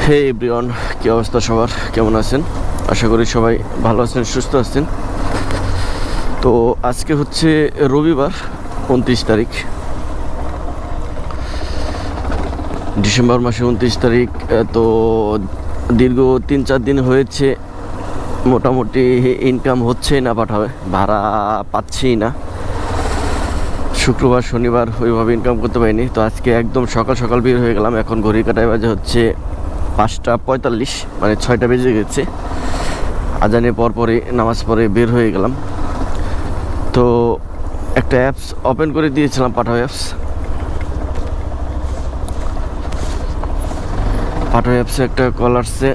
হে everyone, কী অবস্থা সবার? কেমন আছেন? আশা করি সবাই ভালো আছেন, সুস্থ আছেন। তো আজকে হচ্ছে রবিবার, 29 তারিখ, ডিসেম্বর মাসে 29 তারিখ। তো দীর্ঘ 3-4 দিন হয়েছে মোটামুটি ইনকাম হচ্ছে না, পাঠাবে ভাড়া পাচ্ছি না। শুক্রবার শনিবার ওইভাবে ইনকাম করতে পারিনি। তো আজকে একদম সকাল সকাল বের হয়ে গেলাম। এখন ঘড়ি কাটায় বাজে হচ্ছে 5:45, মানে 6টা বেজে গেছে। আজানের পরপরই নামাজ পড়ে বের হয়ে গেলাম। তো একটা অ্যাপস ওপেন করে দিয়েছিলাম, পাঠাও অ্যাপস। পাঠাও অ্যাপসে একটা কল আসছে,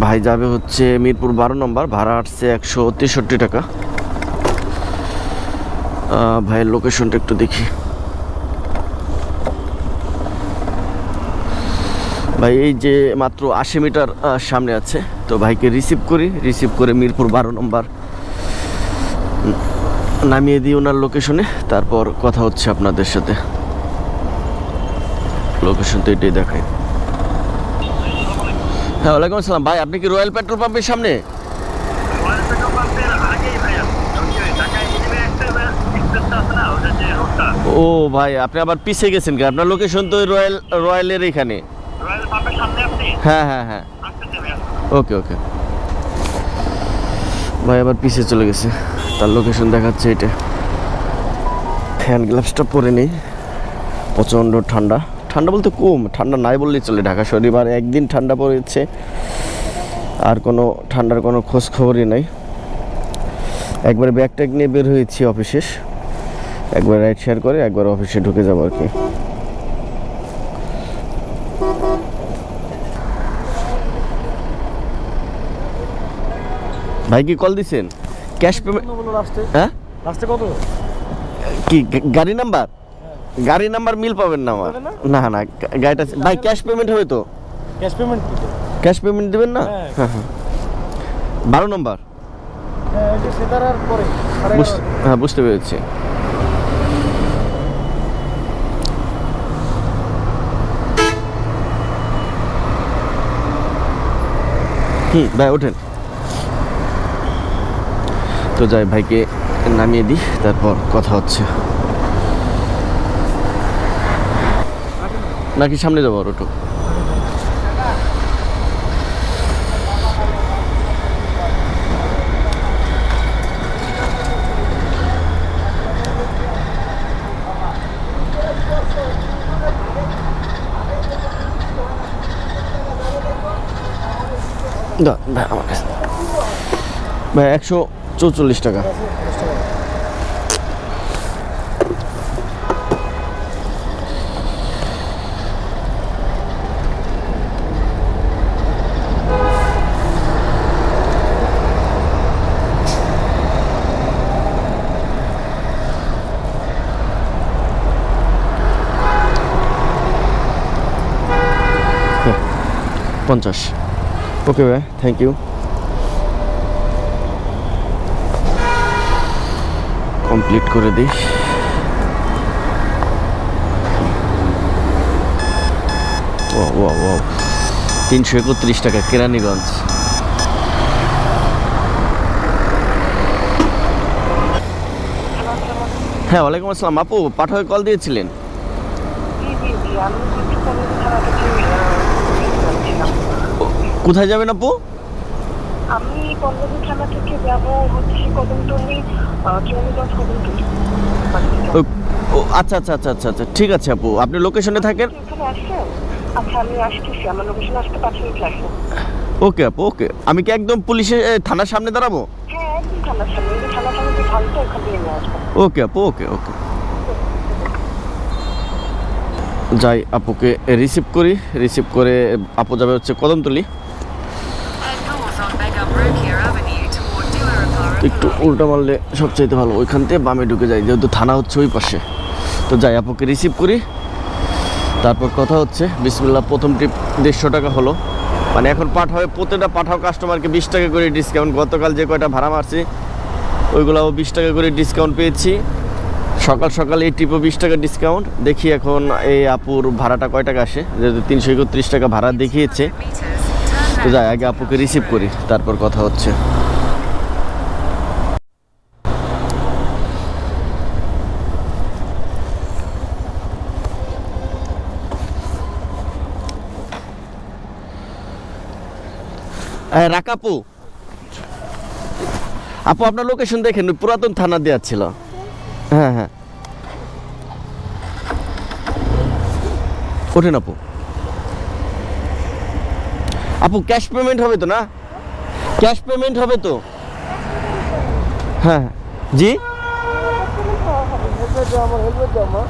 ভাই যাবে হচ্ছে মিরপুর 12 নম্বর, ভাড়া আসছে 163 টাকা। ভাইয়ের লোকেশনটা একটু দেখি। ভাই এই যে মাত্র 80 মিটার সামনে আছে। তো ভাইকে রিসিভ করে মিরপুর 12 নম্বর নামিয়ে দিই ওনার লোকেশনে। তারপর কথা হচ্ছে আপনাদের সাথে। লোকেশন তো এটাই দেখায়। হ্যাঁ, ওয়ালাইকুম আসসালাম। ভাই আপনি কি রয়্যাল পেট্রোল পাম্পের সামনে? ও ভাই, আপনি আবার পিছিয়ে গেছেন কেন? আপনার লোকেশন তো রয়্যালের এখানে। হ্যাঁ হ্যাঁ হ্যাঁ, ওকে ওকে। ভাই আবার পিছিয়ে চলে গেছে, তার লোকেশন দেখাচ্ছে এটা। হ্যান্ড গ্লাভসটা পরে নেই, প্রচণ্ড ঠান্ডা। ঠান্ডা বলতে কম, ঠান্ডা নাই বললেই চলে। ঢাকা শনিবার একদিন ঠান্ডা পড়েছে, আর কোনো ঠান্ডার কোনো খোঁজ খবরই নাই। একবার ব্যাগ ট্যাগ নিয়ে বের হয়েছি অফিসে, একবার রাইড শেয়ার করে একবার অফিসে ঢুকে যাবো আর কি। ভাই কি কল দিছেন? Cash payment? হ্যাঁ, লাস্টে কত? কি গাড়ি নাম্বার? গাড়ি নাম্বার মিল পাবেন না আমার। না না, গাড়িটা ভাই ক্যাশ পেমেন্ট হবে তো? ক্যাশ পেমেন্ট কি? ক্যাশ পেমেন্ট দেবেন না? হ্যাঁ। হ্যাঁ হ্যাঁ, 12 নম্বর। হ্যাঁ, এই যে সেতারার পরে। হ্যাঁ, বুঝতে পেরেছি। ভাই ওঠেন। তো যাই, ভাইকে নামিয়ে দিই, তারপর কথা হচ্ছে। নাকি সামনে যাবো আর ওটো? ভাই আমার কাছে ভাই 144 টাকা। হ্যাঁ, 50। ওকে ভাই, থ্যাংক ইউ। কমপ্লিট করে দিই। ও ও ও 331 টাকা, কেরানীগঞ্জ। হ্যাঁ, ওয়ালাইকুম আসসালাম। আপু পাঠায় কল দিয়েছিলেন? কোথায় যাবেন আপু? আমি পল্লবী থানা থেকে যাবো হচ্ছে কদমতলী, কেরানীগঞ্জ কদমতলী। ও আচ্ছা আচ্ছা আচ্ছা আচ্ছা আচ্ছা, ঠিক আছে আপু, আপনি লোকেশনে থাকেন। এখানে আসছেন? আচ্ছা, আমি আসতেছি, আমার লোকেশনে আসতে 5 মিনিট লাগবে। ওকে আপু, ওকে। আমি কি একদম পুলিশের থানার সামনে দাঁড়াবো? হ্যাঁ, একদম থানার সামনে, এই যে থানার সামনে যে ঢালটা, ওখান দিয়ে নিয়ে আসবো। ওকে আপু, ওকে ওকে। যাই, আপুকে রিসিভ করে আপু যাবে হচ্ছে কদমতলী। একটু উল্টা মারলে সবচাইতে ভালো, ওইখান থেকে বামে ঢুকে যাই, যেহেতু থানা হচ্ছে ওই পাশে। তো যাই, আপুকে রিসিভ করি, তারপর কথা হচ্ছে। বিসমিল্লাহ। প্রথম ট্রিপ 150 টাকা হলো। মানে এখন পাঠাও, প্রতিটা পাঠাও কাস্টমারকে 20 টাকা করে ডিসকাউন্ট। গতকাল যে কয়টা ভাড়া মারছি ওইগুলাও 20 টাকা করে ডিসকাউন্ট পেয়েছি। সকাল সকাল এই ট্রিপে 20 টাকা ডিসকাউন্ট। দেখি এখন এই আপুর ভাড়াটা কয় টাকা আসে, যেহেতু 331 টাকা ভাড়া দেখিয়েছে। তো যাই আগে আপুকে রিসিভ করি, তারপর কথা হচ্ছে। রাকাপু, আপু আপনার লোকেশন দেখেন, ওই পুরাতন থানা দেওয়া ছিল। হ্যাঁ হ্যাঁ, ওঠেন আপু। আপু ক্যাশ পেমেন্ট হবে তো না? ক্যাশ পেমেন্ট হবে তো? হ্যাঁ হ্যাঁ। জি হেলমেট দাও আমার, হেলমেট দাও আমার।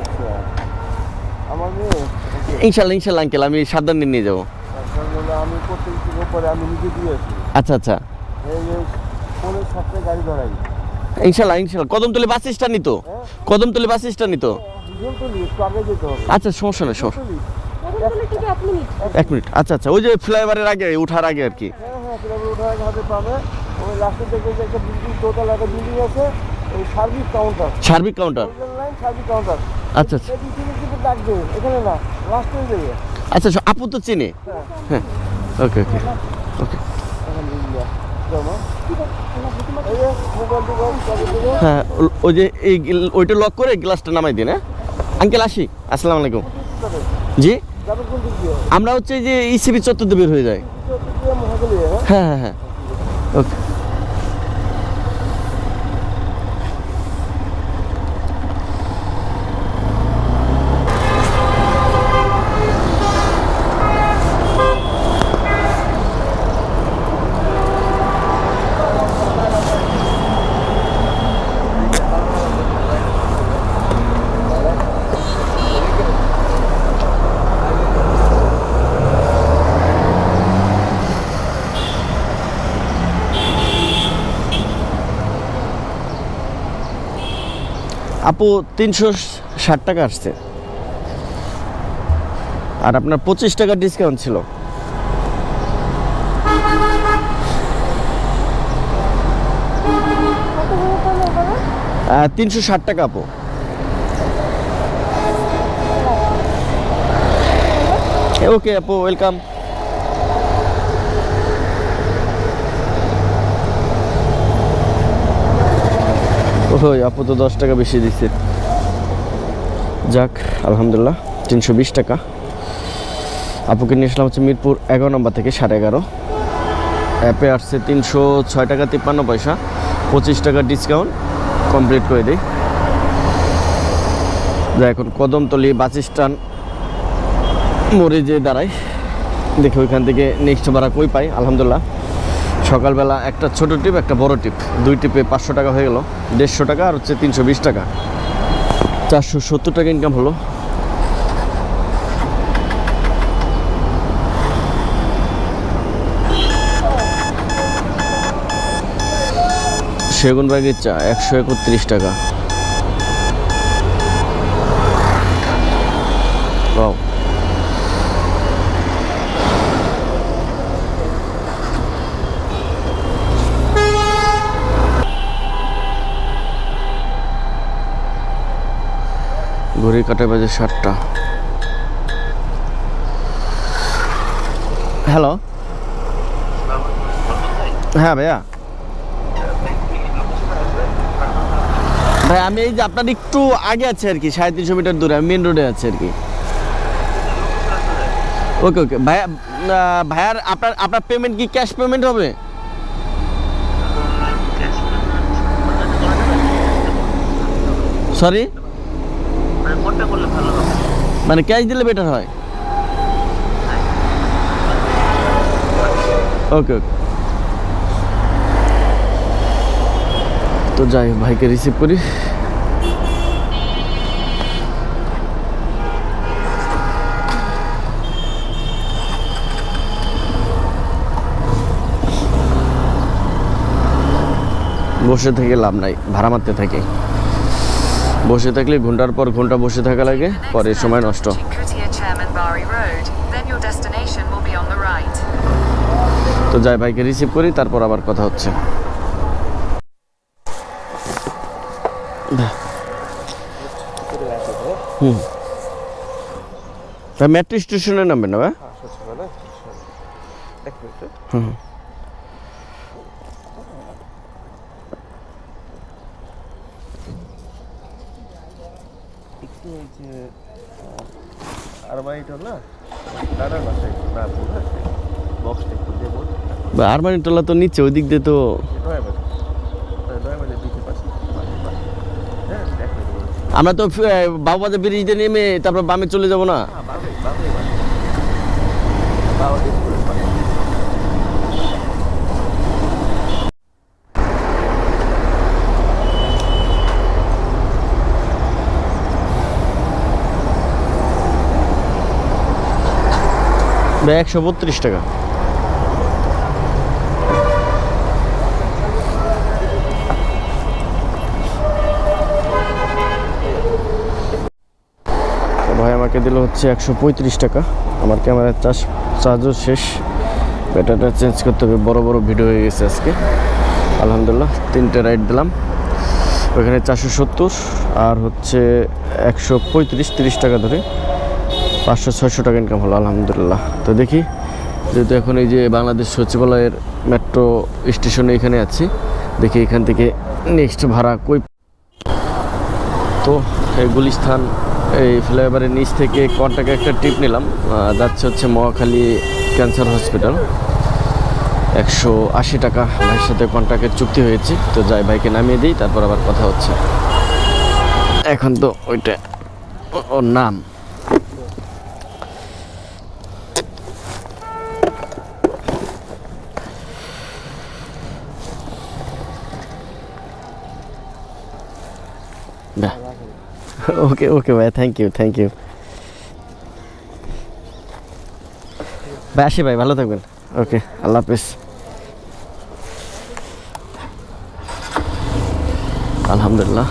আচ্ছা, আমার মেয়ে ইনশাল্লাহ ইনশাল্লাহ আঙ্কেল, আমি সাবধানে নিয়ে যাবো। আমি প্রত্যেক দিন পরে আমি নিজে দিয়ে আসি। আচ্ছা আচ্ছা, এই যে ফোনের সাথে গাড়ি ধরাই। ইনশাল্লাহ ইনশাল্লাহ। কদমতলি বাস স্ট্যান্ড তো? কদমতলি বাস স্ট্যান্ড তো? দুজন তো নিয়ে একটু আগে যেতে হবে। আচ্ছা সমস্যা নেই, সমস্যা। এক মিনিট, আচ্ছা আচ্ছা, ওই যে ফ্লাইওভারের আগে, উঠার আগে আর কি। হ্যাঁ হ্যাঁ, কিভাবে ওঠার হাতে পাবে। ওই লাস্টের দিকে যে একটা বিল্ডিং, টোটাল একটা বিল্ডিং আছে, ওই সার্ভিস কাউন্টার। সার্বিক কাউন্টার? Line service counter. আচ্ছা আচ্ছা এই পিছনে কিন্তু ডাকবে, এখানে না, লাস্টের দিকে। আচ্ছা, আপু তো চিনি। হ্যাঁ ওকে ওকে ওকে। আলহামদুলিল্লাহ। জামা এই যে মোবাইল টোবাইল সবই দিবো। হ্যাঁ, ওই যে এই ওইটা লক করে গ্লাসটা নামাই দিন। হ্যাঁ আঙ্কেল, আসি। আসসালামু আলাইকুম। জি, যাবে কোন দিক দিয়ে? আমরা হচ্ছে এই যে ইসিবি চত্বর দিয়ে বের হয়ে যাই। মহাগলি, হ্যাঁ। হ্যাঁ হ্যাঁ হ্যাঁ, ওকে। আপু 360 টাকা আসছে, আর আপনার 25 টাকা ডিসকাউন্ট ছিল। 360 টাকা আপু। ওকে আপু, ওয়েলকাম। ওই আপু তো 10 টাকা বেশি দিচ্ছে। যাক আলহামদুলিল্লাহ, 320 টাকা। আপুকে নিয়ে আসলাম হচ্ছে মিরপুর 11 নম্বর থেকে 11:30। অ্যাপে আসছে 306 টাকা 53 পয়সা। 25 টাকা ডিসকাউন্ট কমপ্লিট করে দিই। যা এখন কদমতলি বাস স্ট্যান্ড মোড়ে যে দাঁড়াই, দেখি ওইখান থেকে নেক্সট ভাড়া কই পাই। আলহামদুলিল্লাহ সকালবেলা একটা ছোট টিপ, একটা বড় টিপ, দুই টিপে 500 টাকা হয়ে গেল। 150 টাকা আর হচ্ছে 320 টাকা, 470 টাকা ইনকাম হলো। সেগুন বাগির চা 131 টাকা। ওয়াও, ঘড়ি কাটা বাজে 7টা। হ্যালো, হ্যাঁ ভাইয়া। ভাই আমি এই যে আপনার একটু আগে আছে আর কি, 350 মিটার দূরে, আমি মেন রোডে আছে আর কি। ওকে ওকে ভাইয়া। ভাইয়ার আপনার পেমেন্ট কি ক্যাশ পেমেন্ট হবে? সরি, মানে ক্যাশ দিলে বেটার হয়। ওকে ওকে, তো যাই ভাইকে রিসিভ করি। বসে থেকে লাভ নাই, ভাড়া মারতে থাকি। বসে থাকলে ঘন্টার পর ঘন্টা বসে থাকা লাগে, পরে সময় নষ্ট। তো যাই ভাইকে রিসিভ করি, তারপর আবার কথা হচ্ছে। হুম, ভাই মেট্রো স্টেশনে নামবেন না ভাই? এক মিনিট। হুম, একটু ওই যে আরবাইটো না দাঁড়ান আছে না বুঝা বক্সটা একটু দেবো ভাই আরমানি টোলা তো নিচে ওই দিক দিয়ে তো। নয় বাজে দিতে পারছি হ্যাঁ এক মিনিট আমরা তো বাবুবাজার ব্রিজ দিয়ে নেমে তারপর বামে চলে যাব না? বাবা বাবা ভাই 132 টাকা। তো ভাই আমাকে দিল হচ্ছে 135 টাকা। আমার ক্যামেরার চার্জও শেষ, ব্যাটারিটা চেঞ্জ করতে হবে, বড় বড় ভিডিও হয়ে গেছে আজকে। আলহামদুলিল্লাহ 3টে রাইড দিলাম, ওইখানে 470 আর হচ্ছে 135, 30 টাকা ধরে 500-600 টাকা ইনকাম হলো আলহামদুলিল্লাহ। তো দেখি, যেহেতু এখন এই যে বাংলাদেশ সচিবালয়ের মেট্রো স্টেশনে এখানে আছি, দেখি এখান থেকে নেক্সট ভাড়া কই। তো এই গুলিস্তান এই ফ্লাইওভারের নিচ থেকে কন্টাক্টে একটা ট্রিপ নিলাম, যাচ্ছে হচ্ছে মহাখালী ক্যান্সার হসপিটাল। 180 টাকা ভাইয়ের সাথে কন্ট্রাক্টের চুক্তি হয়েছে। তো যাই, বাইকে নামিয়ে দিই, তারপর আবার কথা হচ্ছে। এখন তো ওইটা ওর নাম ওকে ওকে ভাই, থ্যাংক ইউ ভাই। আসি ভাই, ভালো থাকবেন। ওকে, আল্লাহ হাফেজ। আলহামদুলিল্লাহ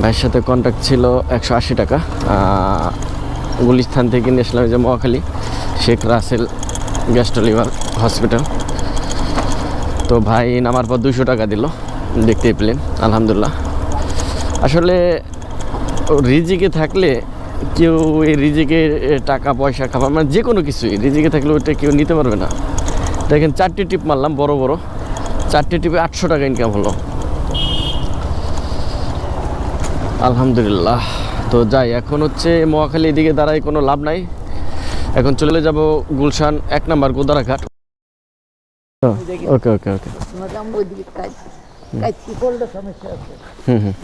ভাইয়ের সাথে কন্ট্যাক্ট ছিল 180 টাকা। গুলিস্তান থেকে নিয়ে আসলাম যে মহাখালী শেখ রাসেল গ্যাস্ট্রো-লিভার হসপিটাল। তো ভাই নামার পর 200 টাকা দিল, দেখতেই পেলেন। আলহামদুলিল্লাহ, আসলে রিজিকে থাকলে কেউ এই রিজিকে টাকা পয়সা খাবার মানে যে কোনো কিছুই রিজিকে থাকলে ওইটা কেউ নিতে পারবে না। দেখেন 4টে টিপ মারলাম, বড় বড় 4টে টিপে 800 টাকা ইনকাম হলো আলহামদুলিল্লাহ। তো যাই, এখন হচ্ছে মহাখালী এদিকে দাঁড়াই কোনো লাভ নাই, এখন চলে যাব গুলশান 1 নম্বর গোদারাঘাট। ওকে ওকে ওকে, হুম হুম,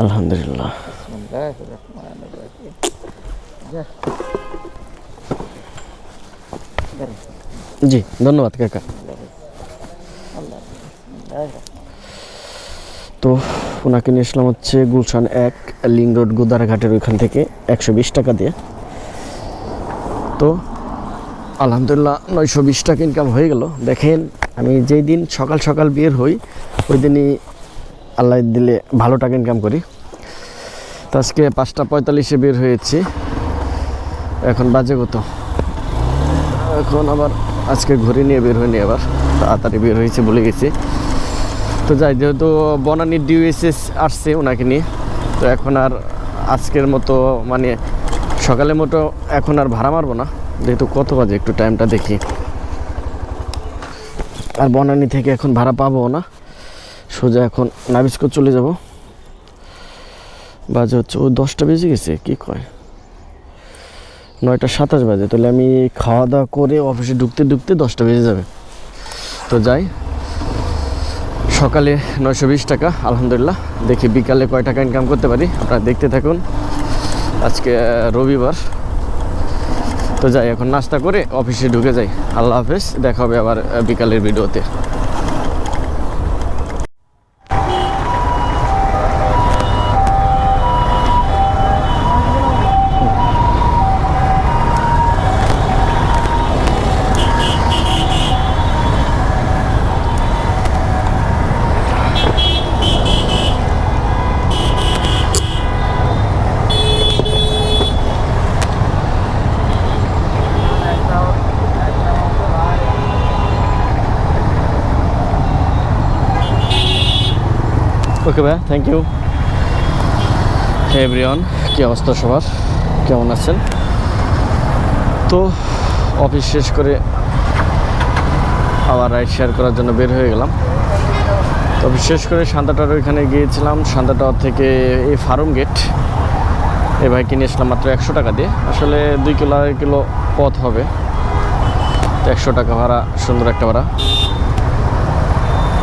আলহামদুলিল্লাহ। জি ধন্যবাদ কাকা। তো ওনাকে নিয়ে আসলাম হচ্ছে গুলশান 1 লিং রোড গোদারাঘাটের ওইখান থেকে 120 টাকা দিয়ে। তো আলহামদুলিল্লাহ 920 টাকা ইনকাম হয়ে গেল। দেখেন, আমি যেই দিন সকাল সকাল বের হই ওই দিনই আল্লাহ দিলে ভালো টাকা ইনকাম করি। তো আজকে 5:45-এ বের হয়েছি, এখন বাজে কত, এখন আবার আজকে ঘড়ি নিয়ে বের হয়নি, আবার তাড়াতাড়ি বের হয়েছে ভুলে গেছি। তো যাই, যেহেতু বনানীর ডিউএসএস আসছে ওনাকে নিয়ে, তো এখন আর আজকের মতো মানে সকালের মতো এখন আর ভাড়া মারবো না, যেহেতু কত বাজে একটু টাইমটা দেখি। আর বনানী থেকে এখন ভাড়া পাবো না, সোজা এখন নাবিস্কো চলে যাব। বাজে হচ্ছে ও 10টা বেজে গেছে, কি কয় 9:27 বাজে, তাহলে আমি খাওয়া দাওয়া করে অফিসে ঢুকতে 10টা বেজে যাবে। তো যাই, সকালে 920 টাকা আলহামদুলিল্লাহ। দেখি বিকালে কয় টাকা ইনকাম করতে পারি, আপনারা দেখতে থাকুন। আজকে রবিবার। তো যাই, এখন নাস্তা করে অফিসে ঢুকে যাই। আল্লাহ হাফেজ, দেখা হবে আবার বিকালের ভিডিওতে। ওকে ভাই, থ্যাংক ইউ। এভরিওয়ান, কী অবস্থা সবার, কেমন আছেন? তো অফিস শেষ করে আবার রাইড শেয়ার করার জন্য বের হয়ে গেলাম। তো অফিস শেষ করে শান্তাটার ওইখানে গিয়েছিলাম। শান্তাটাওয়ার থেকে এই ফার্ম গেট এই ভাই কিনে এসলাম মাত্র 100 টাকা দিয়ে। আসলে 2 কিলো 2.5 কিলো পথ হবে, 100 টাকা ভাড়া, সুন্দর একটা ভাড়া।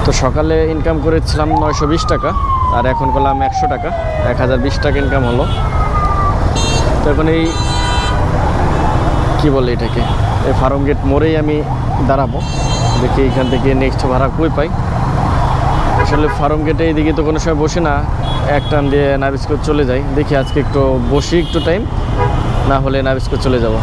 তো সকালে ইনকাম করেছিলাম 920 টাকা, আর এখন করলাম 100 টাকা, 1020 টাকা ইনকাম হলো। তো এখন এই কী বলে এটাকে, এই ফার্ম গেট মোড়েই আমি দাঁড়াবো, দেখি এখান থেকে নেক্সট ভাড়া কই পাই। আসলে ফার্ম গেটে এইদিকে তো কোনো সময় বসে না, এক টান দিয়ে নাবিস্কো চলে যাই। দেখি আজকে একটু বসি, একটু টাইম, না হলে নাবিস্কো চলে যাব।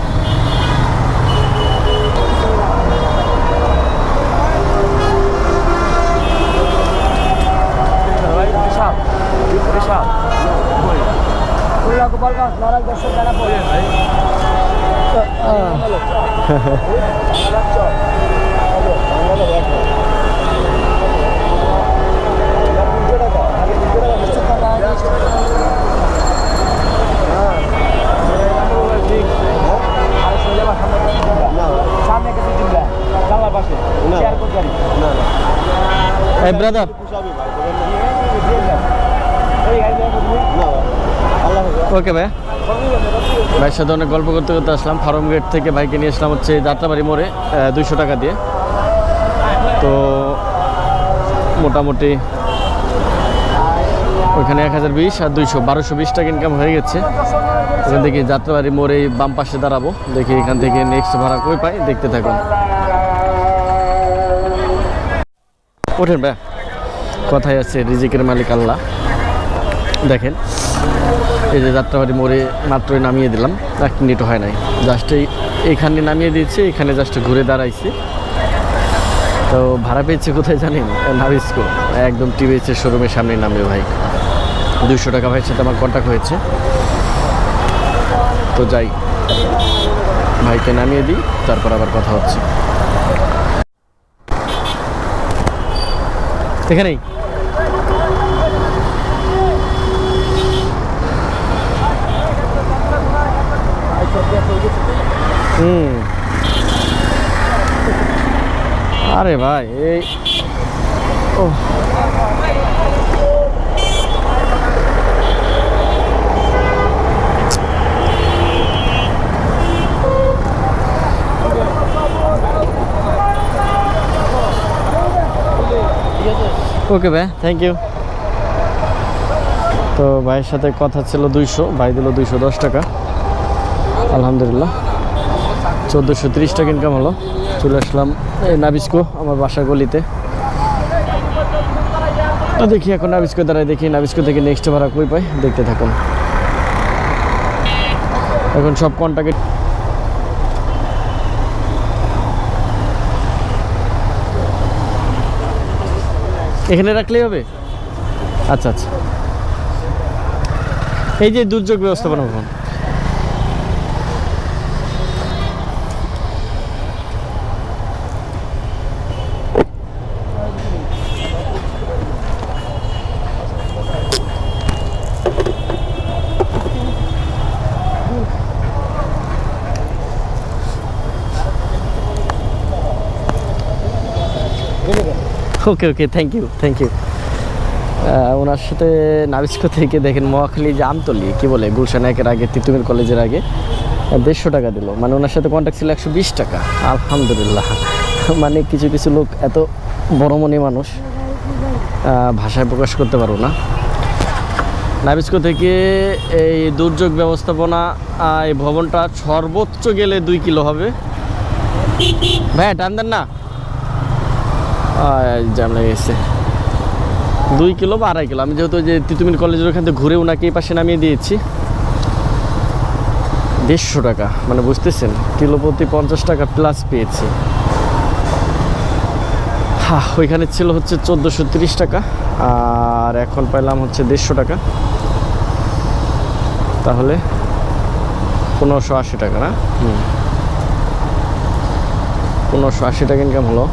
এই ব্রাদার, ওকে ভাই। ভাইয়ের সাথে অনেক গল্প করতে করতে আসলাম। ফার্ম গেট থেকে ভাইকে নিয়ে আসলাম হচ্ছে যাত্রাবাড়ি মোড়ে 200 টাকা দিয়ে। তো মোটামুটি ওইখানে 1020 আর 200, 1220 টাকা ইনকাম হয়ে গেছে। এখান থেকে যাত্রাবাড়ি মোড়ে বাম পাশে দাঁড়াবো, দেখি এখান থেকে নেক্সট ভাড়া কই পাই, দেখতে থাকুন। ওঠেন ভাই, কথায় আছে রিজিকের মালিক আল্লাহ। দেখেন এই যে যাত্রাবাড়ি মোড়ে মাত্রই নামিয়ে দিলাম, 1 মিনিটও হয় নাই, জাস্ট এইখানে নামিয়ে দিয়েছি, এখানে জাস্ট ঘুরে দাঁড়াইছি। তো ভাড়া পেয়েছে কোথায় জানেন? নাবিস্কো, একদম টিভিএসের শোরুমের সামনে নামবে ভাই। 200 টাকা ভাইয়ের সাথে আমার কন্ট্যাক্ট হয়েছে। তো যাই, ভাইকে নামিয়ে দিই, তারপর আবার কথা হচ্ছে। এখানেই আরে ভাই, এই ও ওকে ভাই, থ্যাংক ইউ। তো ভাইয়ের সাথে কথা ছিল 200, ভাই দিল 210 টাকা। আলহামদুলিল্লাহ 1430 টাকা ইনকাম হলো। চলে আসলাম এই নাবিস্কো, আমার বাসার গলিতে। তো দেখি এখন নাবিস্কো দাঁড়ায়, দেখি নাবিস্কো থেকে নেক্সট ভাড়া কই পাই, দেখতে থাকুন। এখন সব কন্টাক্ট এখানে রাখলেই হবে। আচ্ছা আচ্ছা, এই যে দুর্যোগ ব্যবস্থাপনা ভবন। ওকে ওকে, থ্যাংক ইউ থ্যাংক ইউ। ওনার সাথে নাবিস্কো থেকে দেখেন মহাখালী যে আমতলি কী বলে, গুলশান একের আগে, তিতুমির কলেজের আগে 150 টাকা দিল। মানে ওনার সাথে কন্ট্যাক্ট ছিল 120 টাকা। আলহামদুলিল্লাহ, মানে কিছু কিছু লোক এত বড় মনে মানুষ, ভাষায় প্রকাশ করতে পারবো না। নাবিস্কো থেকে এই দুর্যোগ ব্যবস্থাপনা এই ভবনটা সর্বোচ্চ গেলে 2 কিলো হবে। ভাইয়া টান দেন না, জ্যাম লেগে গেছে। 2 কিলো বা 2.5 কিলো। আমি যেহেতু যে তিতুমির কলেজের ওখান থেকে ঘুরে ওনাকে এই পাশে নামিয়ে দিয়েছি। 150 টাকা, মানে বুঝতেছেন, কিলো প্রতি 50 টাকা প্লাস পেয়েছি। হ্যাঁ, ওইখানে ছিল হচ্ছে 1430 টাকা, আর এখন পাইলাম হচ্ছে 150 টাকা, তাহলে 1580 টাকা না? 1580 টাকা ইনকাম হলো।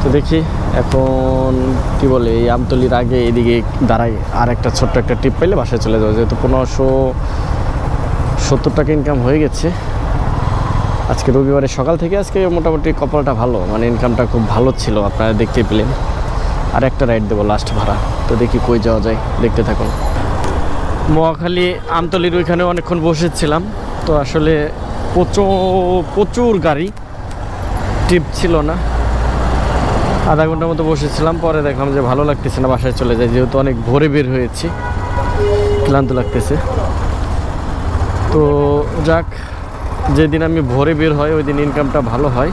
তো দেখি এখন কি বলে এই আমতলির আগে এদিকে দাঁড়াই, আর একটা ছোট্ট একটা টিপ পাইলে বাসায় চলে যাবো, যেহেতু 1570 টাকা ইনকাম হয়ে গেছে আজকে রবিবারে সকাল থেকে। আজকে মোটামুটি কপালটা ভালো, মানে ইনকামটা খুব ভালো ছিল, আপনারা দেখতেই পেলেন। আর একটা রাইড দেবো লাস্ট ভাড়া, তো দেখি কই যাওয়া যায়, দেখতে থাকুন। মহাখালী আমতলির ওইখানে অনেকক্ষণ বসেছিলাম, তো আসলে প্রচুর গাড়ি, টিপ ছিল না। আধা ঘন্টার মতো বসেছিলাম, পরে দেখলাম যে ভালো লাগতেছে না, বাসায় চলে যাই, যেহেতু অনেক ভোরে বের হয়েছি, ক্লান্ত লাগতেছে। তো যাক, যেদিন আমি ভোরে বের হয় ওই দিন ইনকামটা ভালো হয়।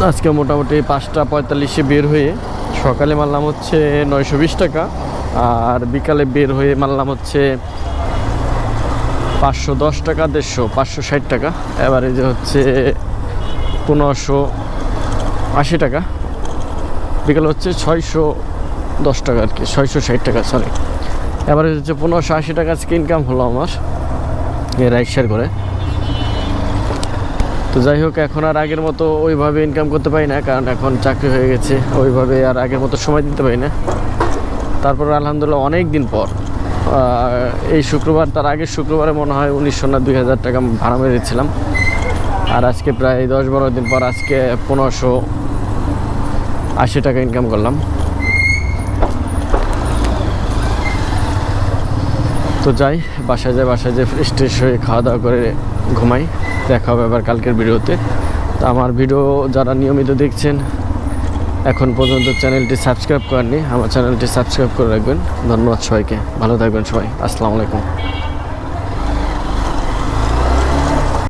আজকে মোটামুটি 5:45 বের হয়ে সকালে মারলাম হচ্ছে 920 টাকা, আর বিকালে বের হয়ে মারলাম হচ্ছে 510 টাকা, 560 টাকা, এবারে যে হচ্ছে 1580 টাকা, বিকালে হচ্ছে 610 টাকা আর কি, 660 টাকা সরি, এবারে হচ্ছে 1580 টাকা আজকে ইনকাম হলো আমার এই রাইড শেয়ার করে। তো যাই হোক, এখন আর আগের মতো ওইভাবে ইনকাম করতে পারি না, কারণ এখন চাকরি হয়ে গেছে, ওইভাবে আর আগের মতো সময় দিতে পারি না। তারপর আলহামদুলিল্লাহ অনেক দিন পর এই শুক্রবার, তার আগের শুক্রবারে মনে হয় 1900 না 2000 টাকা ভাড়া মেরেছিলাম, আর আজকে প্রায় 10-12 দিন পর আজকে 1580 টাকা ইনকাম করলাম। তো যাই, বাসায় যে ফ্রেশ ট্রেশ হয়ে খাওয়া দাওয়া করে ঘুমাই। দেখা হবে আবার কালকের ভিডিওতে। তো আমার ভিডিও যারা নিয়মিত দেখছেন, এখন পর্যন্ত চ্যানেলটি সাবস্ক্রাইব করেননি, আমার চ্যানেলটি সাবস্ক্রাইব করে রাখবেন। ধন্যবাদ সবাইকে, ভালো থাকবেন সবাই, আসসালামু আলাইকুম।